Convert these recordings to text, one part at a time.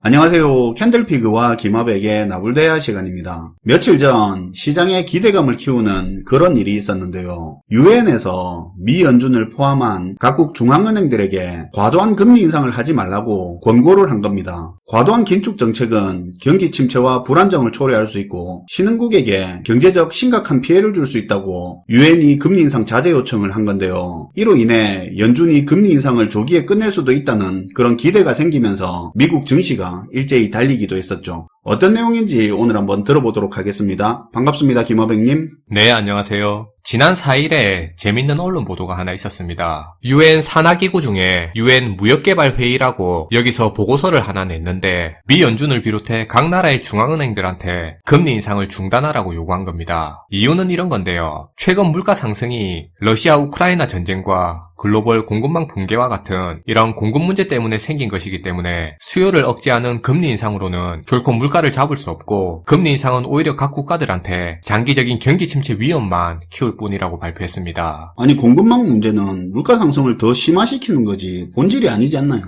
안녕하세요. 캔들피그와 김하백의 나불대화 시간입니다. 며칠 전 시장에 기대감을 키우는 그런 일이 있었는데요. 유엔에서 미 연준을 포함한 각국 중앙은행들에게 과도한 금리 인상을 하지 말라고 권고를 한 겁니다. 과도한 긴축 정책은 경기 침체와 불안정을 초래할 수 있고 신흥국에게 경제적 심각한 피해를 줄 수 있다고 유엔이 금리 인상 자제 요청을 한 건데요. 이로 인해 연준이 금리 인상을 조기에 끝낼 수도 있다는 그런 기대가 생기면서 미국 증시가 일제히 달리기도 했었죠. 어떤 내용인지 오늘 한번 들어보도록 하겠습니다. 반갑습니다. 김하백님. 네, 안녕하세요. 지난 4일에 재밌는 언론 보도가 하나 있었습니다. 유엔 산하기구 중에 유엔 무역개발회의라고 여기서 보고서를 하나 냈는데 미 연준을 비롯해 각 나라의 중앙은행들한테 금리 인상을 중단하라고 요구한 겁니다. 이유는 이런 건데요. 최근 물가 상승이 러시아 우크라이나 전쟁과 글로벌 공급망 붕괴와 같은 이런 공급 문제 때문에 생긴 것이기 때문에 수요를 억제하는 금리 인상으로는 결코 물가를 잡을 수 없고 금리 인상은 오히려 각 국가들한테 장기적인 경기 침체 위험만 키울 뿐이라고 발표했습니다. 아니 공급망 문제는 물가 상승을 더 심화시키는 거지 본질이 아니지 않나요?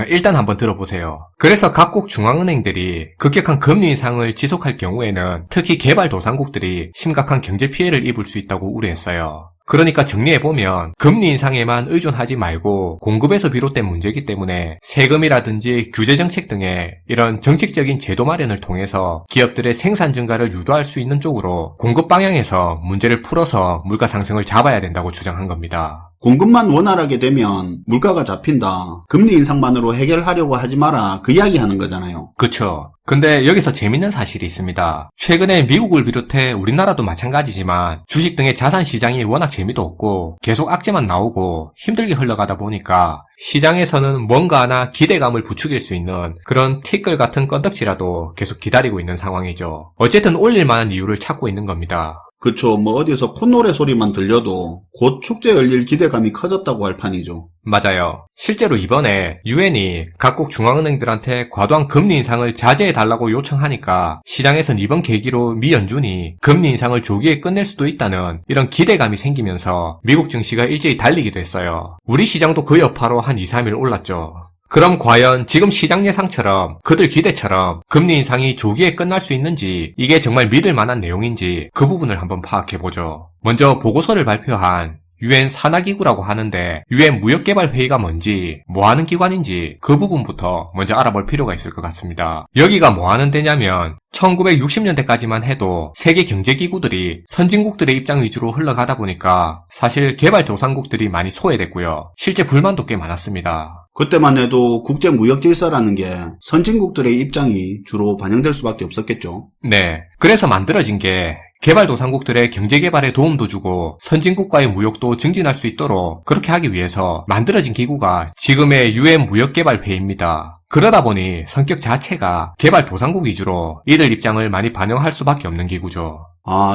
일단 한번 들어보세요. 그래서 각국 중앙은행들이 급격한 금리 인상을 지속할 경우에는 특히 개발도상국들이 심각한 경제 피해를 입을 수 있다고 우려했어요. 그러니까 정리해보면 금리 인상에만 의존하지 말고 공급에서 비롯된 문제이기 때문에 세금이라든지 규제정책 등의 이런 정책적인 제도 마련을 통해서 기업들의 생산 증가를 유도할 수 있는 쪽으로 공급 방향에서 문제를 풀어서 물가 상승을 잡아야 된다고 주장한 겁니다. 공급만 원활하게 되면 물가가 잡힌다. 금리 인상만으로 해결하려고 하지 마라. 그 이야기 하는 거잖아요. 그쵸. 근데 여기서 재밌는 사실이 있습니다. 최근에 미국을 비롯해 우리나라도 마찬가지지만 주식 등의 자산 시장이 워낙 재미도 없고 계속 악재만 나오고 힘들게 흘러가다 보니까 시장에서는 뭔가 하나 기대감을 부추길 수 있는 그런 티끌 같은 건덕지라도 계속 기다리고 있는 상황이죠. 어쨌든 올릴 만한 이유를 찾고 있는 겁니다. 그쵸. 뭐 어디서 콧노래 소리만 들려도 곧 축제 열릴 기대감이 커졌다고 할 판이죠. 맞아요. 실제로 이번에 유엔이 각국 중앙은행들한테 과도한 금리 인상을 자제해달라고 요청하니까 시장에선 이번 계기로 미 연준이 금리 인상을 조기에 끝낼 수도 있다는 이런 기대감이 생기면서 미국 증시가 일제히 달리기도 했어요. 우리 시장도 그 여파로 한 2-3일 올랐죠. 그럼 과연 지금 시장 예상처럼 그들 기대처럼 금리 인상이 조기에 끝날 수 있는지 이게 정말 믿을 만한 내용인지 그 부분을 한번 파악해보죠. 먼저 보고서를 발표한 유엔 산하기구라고 하는데 유엔 무역개발회의가 뭔지 뭐하는 기관인지 그 부분부터 먼저 알아볼 필요가 있을 것 같습니다. 여기가 뭐하는 데냐면 1960년대까지만 해도 세계 경제기구들이 선진국들의 입장 위주로 흘러가다 보니까 사실 개발도상국들이 많이 소외됐고요. 실제 불만도 꽤 많았습니다. 그때만 해도 국제무역질서라는 게 선진국들의 입장이 주로 반영될 수밖에 없었겠죠. 네. 그래서 만들어진 게 개발도상국들의 경제개발에 도움도 주고 선진국과의 무역도 증진할 수 있도록 그렇게 하기 위해서 만들어진 기구가 지금의 유엔 무역개발회의입니다. 그러다 보니 성격 자체가 개발도상국 위주로 이들 입장을 많이 반영할 수밖에 없는 기구죠.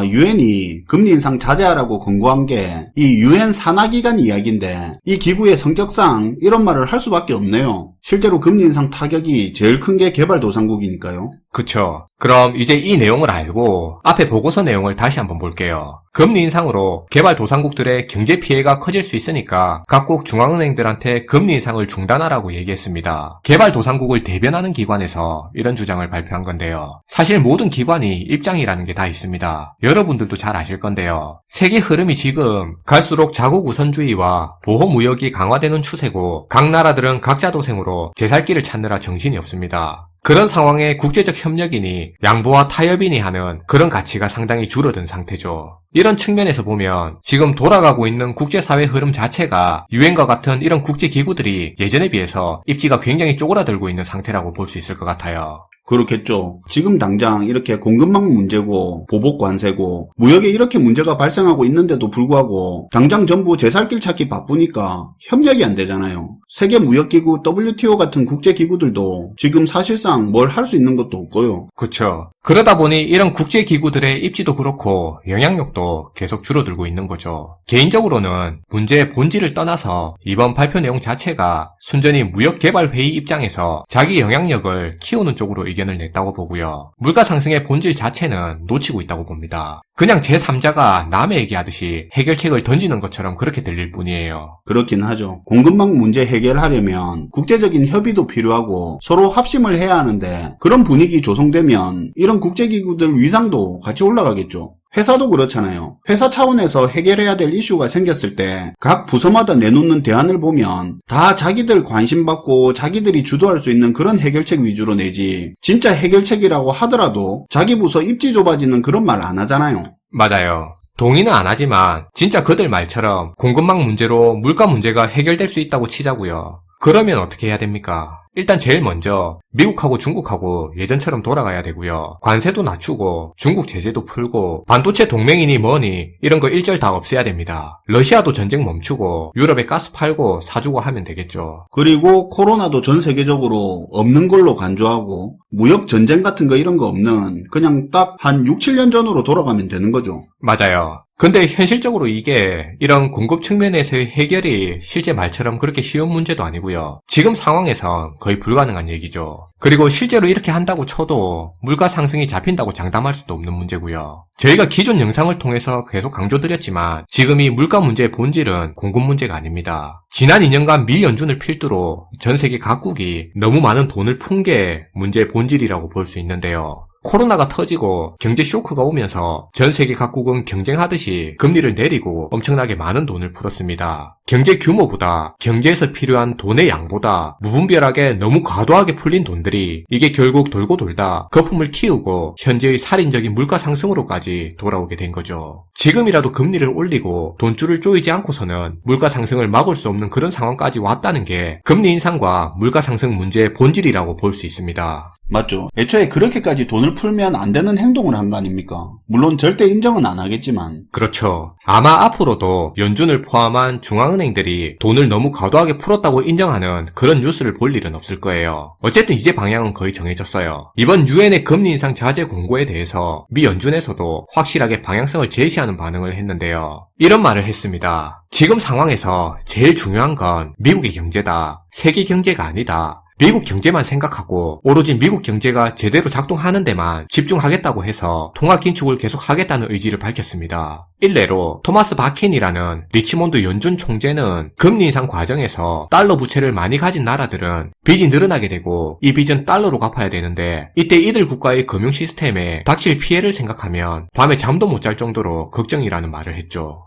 유엔이 금리 인상 자제하라고 권고한 게 이 유엔 산하기관 이야기인데 이 기구의 성격상 이런 말을 할 수밖에 없네요. 실제로 금리 인상 타격이 제일 큰 게 개발도상국이니까요. 그쵸. 그럼 이제 이 내용을 알고 앞에 보고서 내용을 다시 한번 볼게요. 금리 인상으로 개발도상국들의 경제 피해가 커질 수 있으니까 각국 중앙은행들한테 금리 인상을 중단하라고 얘기했습니다. 개발도상국을 대변하는 기관에서 이런 주장을 발표한 건데요. 사실 모든 기관이 입장이라는 게 다 있습니다. 여러분들도 잘 아실 건데요. 세계 흐름이 지금 갈수록 자국 우선주의와 보호무역이 강화되는 추세고 각 나라들은 각자 도생으로 제살길을 찾느라 정신이 없습니다. 그런 상황에 국제적 협력이니 양보와 타협이니 하는 그런 가치가 상당히 줄어든 상태죠. 이런 측면에서 보면 지금 돌아가고 있는 국제사회 흐름 자체가 유엔과 같은 이런 국제기구들이 예전에 비해서 입지가 굉장히 쪼그라들고 있는 상태라고 볼 수 있을 것 같아요. 그렇겠죠. 지금 당장 이렇게 공급망 문제고 보복 관세고 무역에 이렇게 문제가 발생하고 있는데도 불구하고 당장 전부 제살길 찾기 바쁘니까 협력이 안 되잖아요. 세계무역기구 WTO 같은 국제기구들도 지금 사실상 뭘 할 수 있는 것도 없고요. 그쵸. 그러다 보니 이런 국제기구들의 입지도 그렇고 영향력도 계속 줄어들고 있는 거죠. 개인적으로는 문제의 본질을 떠나서 이번 발표 내용 자체가 순전히 무역개발회의 입장에서 자기 영향력을 키우는 쪽으로 의견을 냈다고 보고요. 물가 상승의 본질 자체는 놓치고 있다고 봅니다. 그냥 제3자가 남의 얘기하듯이 해결책을 던지는 것처럼 그렇게 들릴 뿐이에요. 그렇긴 하죠. 공급망 문제 해결하려면 국제적인 협의도 필요하고 서로 합심을 해야 하는데 그런 분위기 조성되면 이런 국제기구들 위상도 같이 올라가겠죠. 회사도 그렇잖아요. 회사 차원에서 해결해야 될 이슈가 생겼을 때 각 부서마다 내놓는 대안을 보면 다 자기들 관심받고 자기들이 주도할 수 있는 그런 해결책 위주로 내지, 진짜 해결책이라고 하더라도 자기 부서 입지 좁아지는 그런 말 안 하잖아요. 맞아요. 동의는 안 하지만 진짜 그들 말처럼 공급망 문제로 물가 문제가 해결될 수 있다고 치자고요. 그러면 어떻게 해야 됩니까? 일단 제일 먼저 미국하고 중국하고 예전처럼 돌아가야 되고요. 관세도 낮추고 중국 제재도 풀고 반도체 동맹이니 뭐니 이런 거 일절 다 없애야 됩니다. 러시아도 전쟁 멈추고 유럽에 가스 팔고 사주고 하면 되겠죠. 그리고 코로나도 전 세계적으로 없는 걸로 간주하고 무역 전쟁 같은 거 이런 거 없는 그냥 딱 한 6, 7년 전으로 돌아가면 되는 거죠. 맞아요. 근데 현실적으로 이게 이런 공급 측면에서의 해결이 실제 말처럼 그렇게 쉬운 문제도 아니고요. 지금 상황에선 거의 불가능한 얘기죠. 그리고 실제로 이렇게 한다고 쳐도 물가 상승이 잡힌다고 장담할 수도 없는 문제고요. 저희가 기존 영상을 통해서 계속 강조드렸지만 지금 이 물가 문제의 본질은 공급 문제가 아닙니다. 지난 2년간 미 연준을 필두로 전 세계 각국이 너무 많은 돈을 푼 게 문제의 본질이라고 볼 수 있는데요. 코로나가 터지고 경제 쇼크가 오면서 전 세계 각국은 경쟁하듯이 금리를 내리고 엄청나게 많은 돈을 풀었습니다. 경제 규모보다 경제에서 필요한 돈의 양보다 무분별하게 너무 과도하게 풀린 돈들이 이게 결국 돌고 돌다 거품을 키우고 현재의 살인적인 물가 상승으로까지 돌아오게 된 거죠. 지금이라도 금리를 올리고 돈줄을 조이지 않고서는 물가 상승을 막을 수 없는 그런 상황까지 왔다는 게 금리 인상과 물가 상승 문제의 본질이라고 볼 수 있습니다. 맞죠. 애초에 그렇게까지 돈을 풀면 안 되는 행동을 한 거 아닙니까? 물론 절대 인정은 안 하겠지만. 그렇죠. 아마 앞으로도 연준을 포함한 중앙은행들이 돈을 너무 과도하게 풀었다고 인정하는 그런 뉴스를 볼 일은 없을 거예요. 어쨌든 이제 방향은 거의 정해졌어요. 이번 유엔의 금리 인상 자제 공고에 대해서 미 연준에서도 확실하게 방향성을 제시하는 반응을 했는데요. 이런 말을 했습니다. 지금 상황에서 제일 중요한 건 미국의 경제다. 세계 경제가 아니다. 미국 경제만 생각하고 오로지 미국 경제가 제대로 작동하는 데만 집중하겠다고 해서 통화 긴축을 계속하겠다는 의지를 밝혔습니다. 일례로 토마스 바킨이라는 리치몬드 연준 총재는 금리 인상 과정에서 달러 부채를 많이 가진 나라들은 빚이 늘어나게 되고 이 빚은 달러로 갚아야 되는데 이때 이들 국가의 금융 시스템에 닥칠 피해를 생각하면 밤에 잠도 못 잘 정도로 걱정이라는 말을 했죠.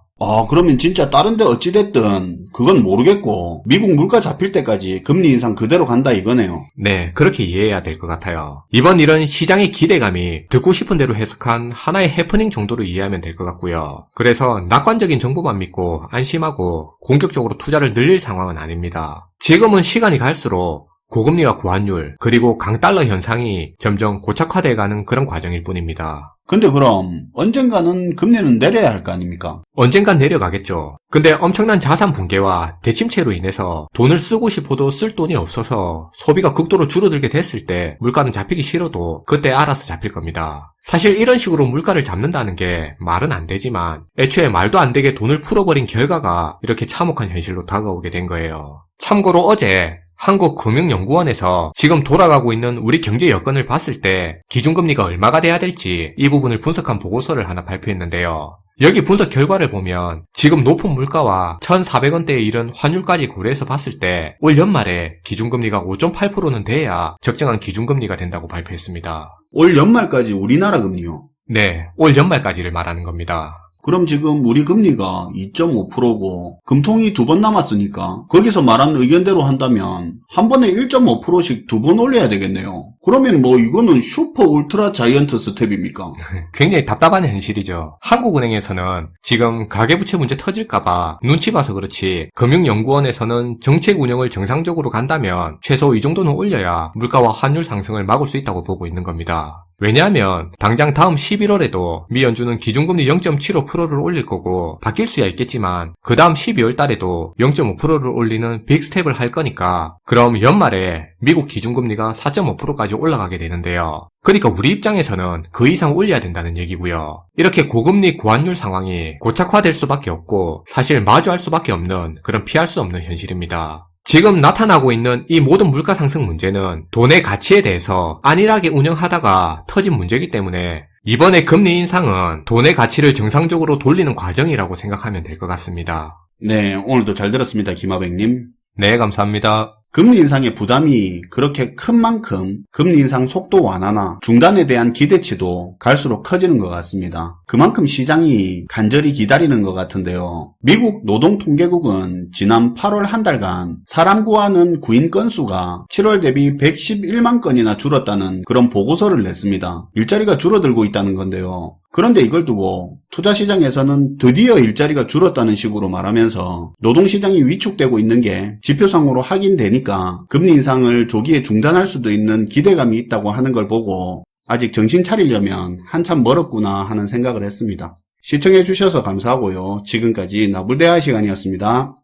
그러면 진짜 다른 데 어찌됐든 그건 모르겠고 미국 물가 잡힐 때까지 금리 인상 그대로 간다 이거네요. 네, 그렇게 이해해야 될 것 같아요. 이번 일은 시장의 기대감이 듣고 싶은 대로 해석한 하나의 해프닝 정도로 이해하면 될 것 같고요. 그래서 낙관적인 정보만 믿고 안심하고 공격적으로 투자를 늘릴 상황은 아닙니다. 지금은 시간이 갈수록 고금리와 고환율 그리고 강달러 현상이 점점 고착화돼가는 그런 과정일 뿐입니다. 근데 그럼 언젠가는 금리는 내려야 할 거 아닙니까? 언젠간 내려가겠죠. 근데 엄청난 자산 붕괴와 대침체로 인해서 돈을 쓰고 싶어도 쓸 돈이 없어서 소비가 극도로 줄어들게 됐을 때 물가는 잡히기 싫어도 그때 알아서 잡힐 겁니다. 사실 이런 식으로 물가를 잡는다는 게 말은 안 되지만 애초에 말도 안 되게 돈을 풀어버린 결과가 이렇게 참혹한 현실로 다가오게 된 거예요. 참고로 어제 한국금융연구원에서 지금 돌아가고 있는 우리 경제 여건을 봤을 때 기준금리가 얼마가 돼야 될지 이 부분을 분석한 보고서를 하나 발표했는데요. 여기 분석 결과를 보면 지금 높은 물가와 1,400원대에 이른 환율까지 고려해서 봤을 때 올 연말에 기준금리가 5.8%는 돼야 적정한 기준금리가 된다고 발표했습니다. 올 연말까지 우리나라 금리요? 네, 올 연말까지를 말하는 겁니다. 그럼 지금 우리 금리가 2.5%고 금통이 2번 남았으니까 거기서 말한 의견대로 한다면 한 번에 1.5%씩 2번 올려야 되겠네요. 그러면 뭐 이거는 슈퍼 울트라 자이언트 스텝입니까? 굉장히 답답한 현실이죠. 한국은행에서는 지금 가계부채 문제 터질까봐 눈치 봐서 그렇지 금융연구원에서는 정책 운영을 정상적으로 간다면 최소 이 정도는 올려야 물가와 환율 상승을 막을 수 있다고 보고 있는 겁니다. 왜냐하면 당장 다음 11월에도 미 연준은 기준금리 0.75%를 올릴 거고 바뀔 수야 있겠지만 그 다음 12월 달에도 0.5%를 올리는 빅스텝을 할 거니까 그럼 연말에 미국 기준금리가 4.5%까지 올라가게 되는데요. 그러니까 우리 입장에서는 그 이상 올려야 된다는 얘기고요. 이렇게 고금리 고환율 상황이 고착화될 수밖에 없고 사실 마주할 수밖에 없는 그런 피할 수 없는 현실입니다. 지금 나타나고 있는 이 모든 물가 상승 문제는 돈의 가치에 대해서 안일하게 운영하다가 터진 문제이기 때문에 이번에 금리 인상은 돈의 가치를 정상적으로 돌리는 과정이라고 생각하면 될 것 같습니다. 네, 오늘도 잘 들었습니다, 김하백님. 네, 감사합니다. 금리 인상의 부담이 그렇게 큰 만큼 금리 인상 속도 완화나 중단에 대한 기대치도 갈수록 커지는 것 같습니다. 그만큼 시장이 간절히 기다리는 것 같은데요. 미국 노동통계국은 지난 8월 한 달간 사람 구하는 구인 건수가 7월 대비 111만 건이나 줄었다는 그런 보고서를 냈습니다. 일자리가 줄어들고 있다는 건데요. 그런데 이걸 두고 투자시장에서는 드디어 일자리가 줄었다는 식으로 말하면서 노동시장이 위축되고 있는 게 지표상으로 확인되니까 금리 인상을 조기에 중단할 수도 있는 기대감이 있다고 하는 걸 보고 아직 정신 차리려면 한참 멀었구나 하는 생각을 했습니다. 시청해주셔서 감사하고요. 지금까지 나불대화 시간이었습니다.